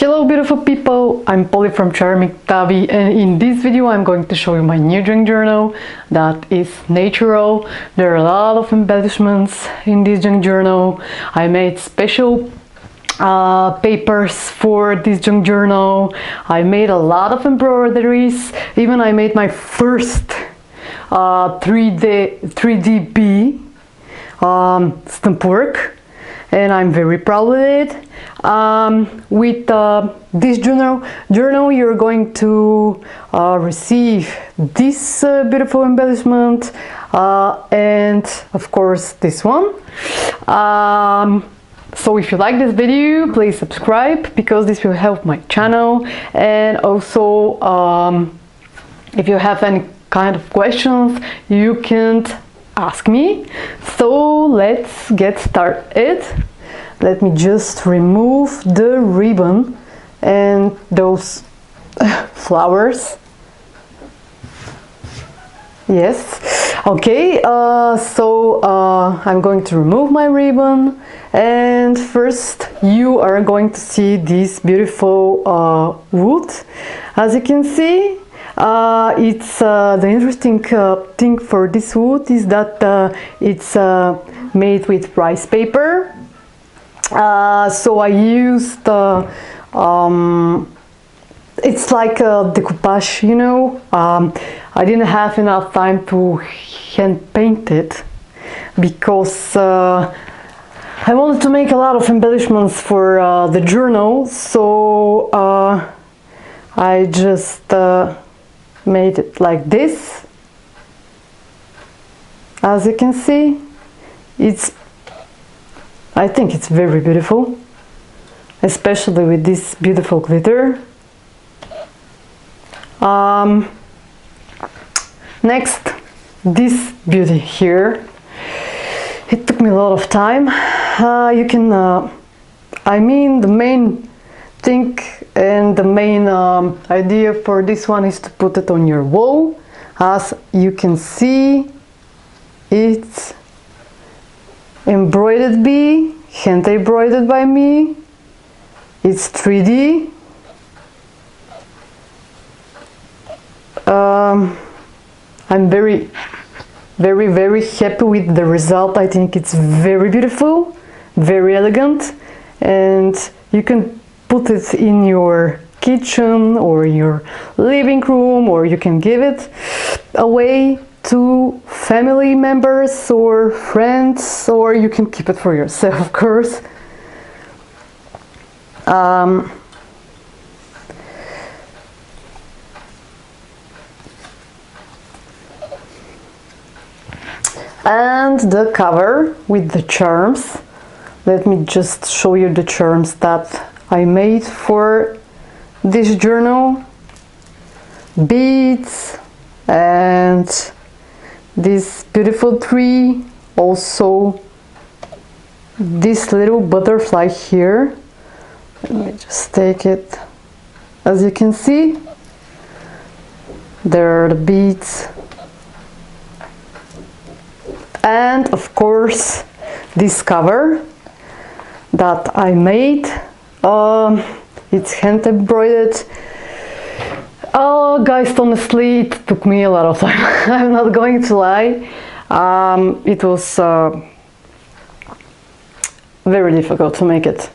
Hello beautiful people, I'm Polly from Charming Tavi, and in this video I'm going to show you my new junk journal that is natural. There are a lot of embellishments in this junk journal. I made special papers for this junk journal. I made a lot of embroideries. Even I made my first 3D stamp work, and I'm very proud of it. With this journal you're going to receive this beautiful embellishment and of course this one. So if you like this video, please subscribe because this will help my channel, and also if you have any kind of questions you can ask me. So let's get started. Let me just remove the ribbon and those flowers. Yes, okay, so I'm going to remove my ribbon, and first you are going to see this beautiful wood. As you can see, it's the interesting thing for this wood is that it's made with rice paper. So I used it's like a decoupage, you know. I didn't have enough time to hand paint it because I wanted to make a lot of embellishments for the journal, so I just made it like this. As you can see, I think it's very beautiful, especially with this beautiful glitter. Next, this beauty here. It took me a lot of time. You can, I mean, the main thing and the main idea for this one is to put it on your wall. As you can see, it's embroidered bee, hand embroidered by me. It's 3D. I'm very happy with the result. I think it's very beautiful, very elegant, and you can put it in your kitchen or your living room, or you can give it away to family members or friends, or you can keep it for yourself, of course. And the cover with the charms. Let me just show you the charms that I made for this journal. Beads and this beautiful tree, also this little butterfly here. Let me just take it. As you can see, there are the beads, and of course this cover that I made. It's hand embroidered. Oh guys, honestly it took me a lot of time. I'm not going to lie. It was very difficult to make it.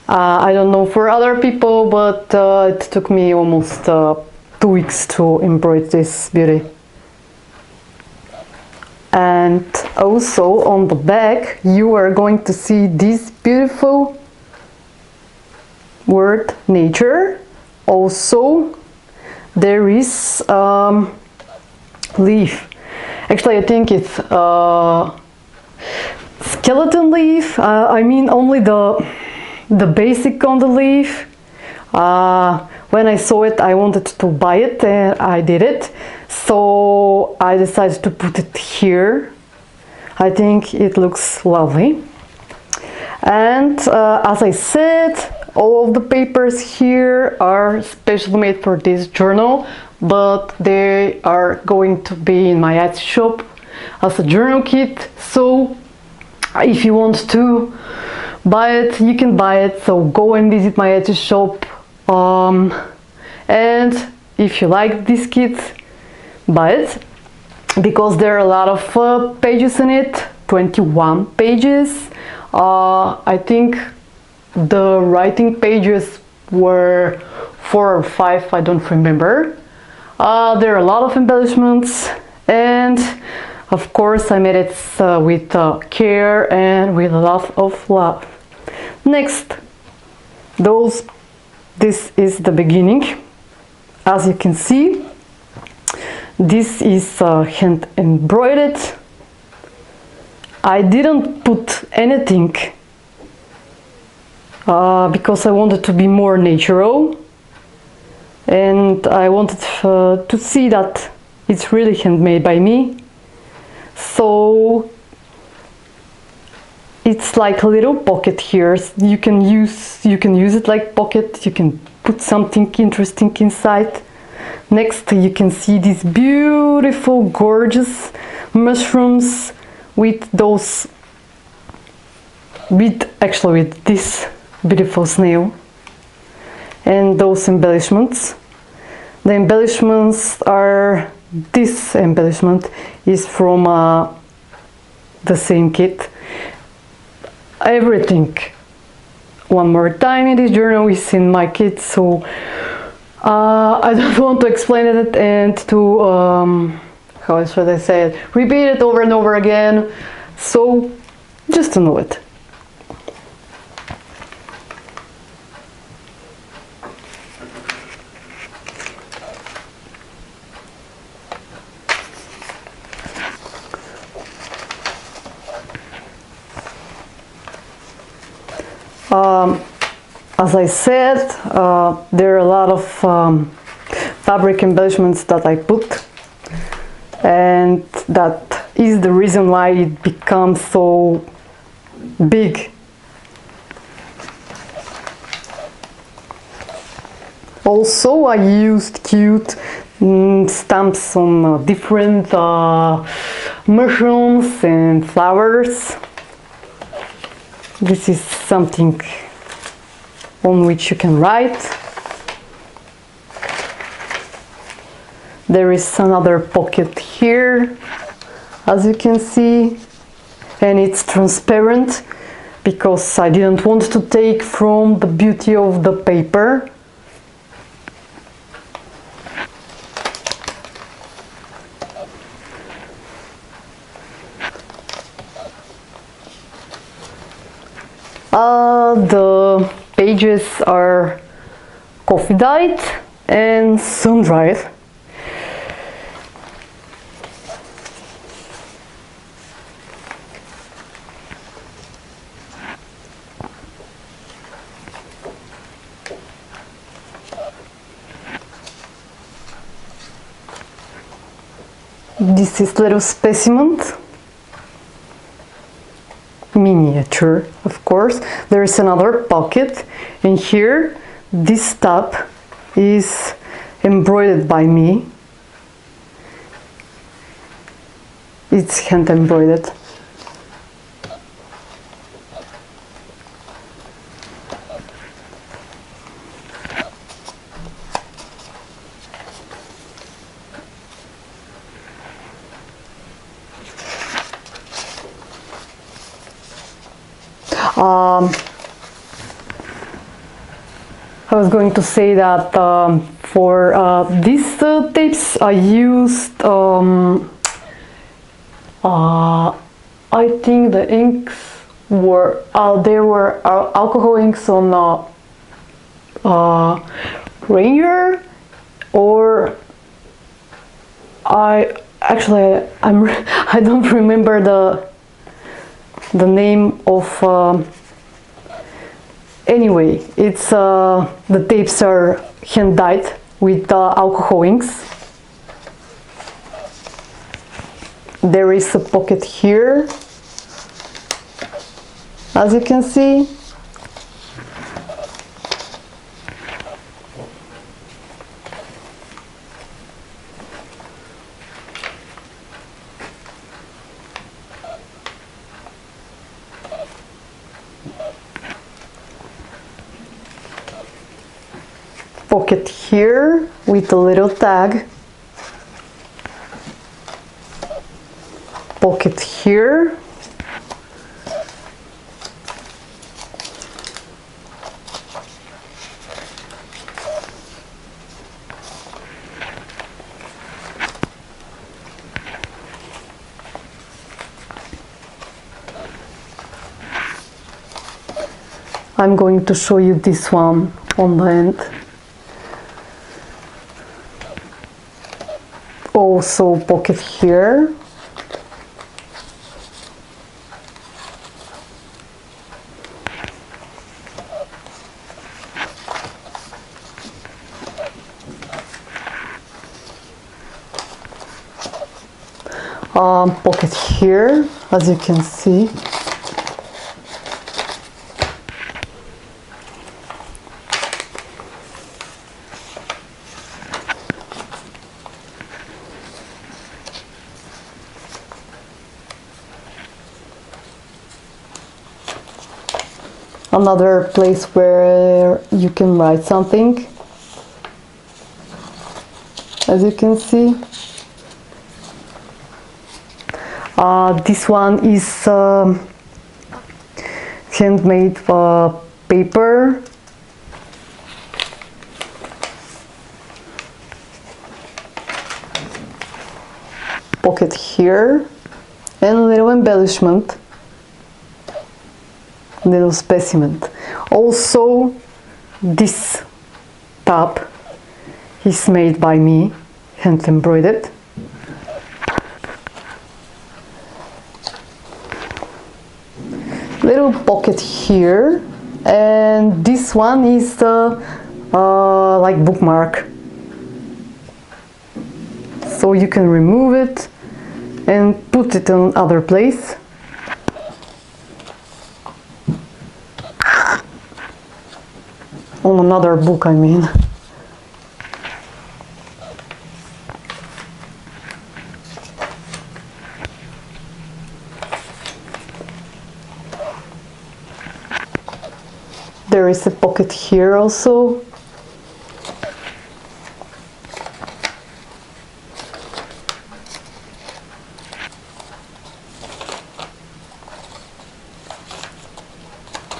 I don't know for other people, but it took me almost 2 weeks to embroider this beauty. And also on the back you are going to see this beautiful word nature. Also there is leaf. Actually I think it's skeleton leaf. I mean only the basic on the leaf. When I saw it I wanted to buy it, and I did it, so I decided to put it here. I think it looks lovely. And as I said, all of the papers here are specially made for this journal, but they are going to be in my Etsy shop as a journal kit. So if you want to buy it, you can buy it. So go and visit my Etsy shop. And if you like this kit, buy it, because there are a lot of pages in it, 21 pages. I think the writing pages were 4 or 5, I don't remember. There are a lot of embellishments, and of course I made it with care and with a lot of love. Next, this is the beginning. As you can see, this is hand embroidered. I didn't put anything because I wanted to be more natural, and I wanted to see that it's really handmade by me. So it's like a little pocket here. You can use it like pocket. You can put something interesting inside. Next, you can see these beautiful, gorgeous mushrooms with those, with this beautiful snail, and those embellishments. The embellishments are, this embellishment is from the same kit. Everything, one more time, in this journal is in my kit, so I don't want to explain it and to, how should I say it, repeat it over and over again, so just to know it. As I said, there are a lot of fabric embellishments that I put, and that is the reason why it becomes so big. Also, I used cute stamps on different mushrooms and flowers. This is something on which you can write. There is another pocket here, as you can see, and it's transparent because I didn't want to take from the beauty of the paper. The pages are coffee dyed and sun dried. This is little specimen. Miniature, of course. There is another pocket, and here this tab is embroidered by me. It's hand embroidered. I was going to say that for these tapes I used I think the inks were there were alcohol inks on Rainier, or I don't remember the name of. Anyway, it's the tapes are hand dyed with alcohol inks. There is a pocket here, as you can see. pocket here with a little tag, pocket here, I'm going to show you this one on the end. Also pocket here. Pocket here, as you can see. Another place where you can write something, as you can see. This one is handmade paper. Pocket here and a little embellishment, little specimen. Also this tab is made by me, hand embroidered. Little pocket here, and this one is the like bookmark, so you can remove it and put it in other place. On another book, I mean. There is a pocket here also.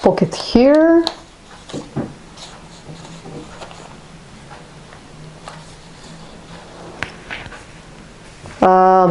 Pocket here.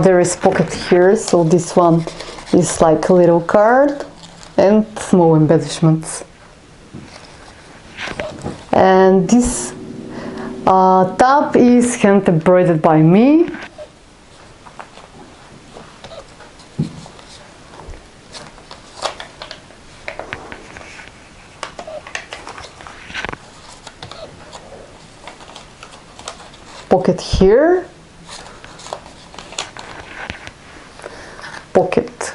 There is pocket here, so this one is like a little card and small embellishments. And this tab is hand embroidered by me. Pocket here, pocket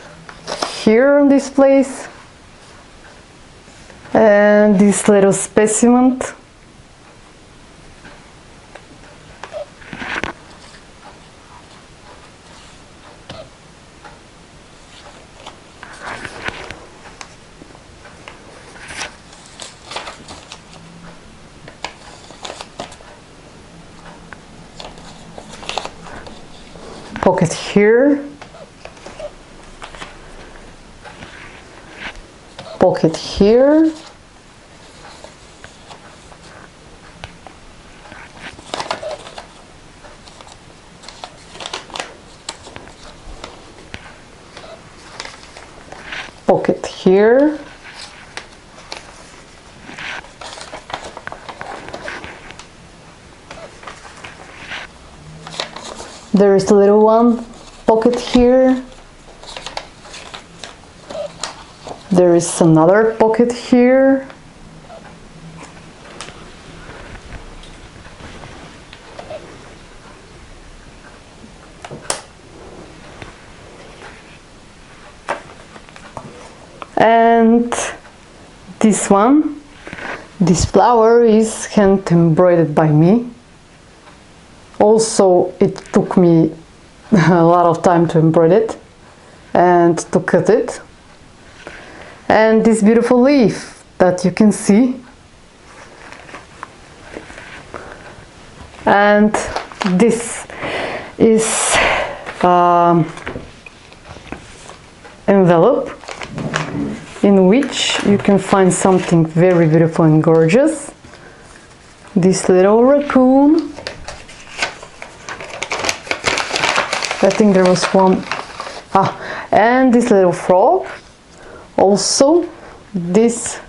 here in this place, and this little specimen. Pocket here, pocket here, pocket here, there is a little one, pocket here, there is another pocket here, and this one, this flower is hand embroidered by me. Also, it took me a lot of time to embroider it and to cut it. And this beautiful leaf that you can see. And this is envelope in which you can find something very beautiful and gorgeous. This little raccoon. I think there was one. And this little frog. Also this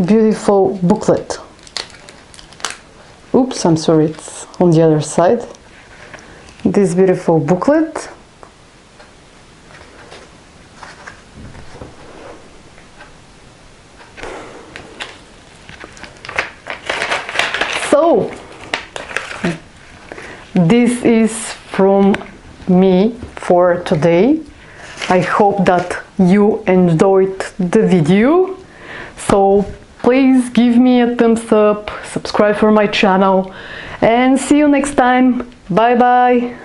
beautiful booklet. Oops, I'm sorry, it's on the other side. This beautiful booklet. So, this is from me for today. I hope that you enjoyed the video. So please give me a thumbs up, subscribe for my channel, and see you next time. Bye bye.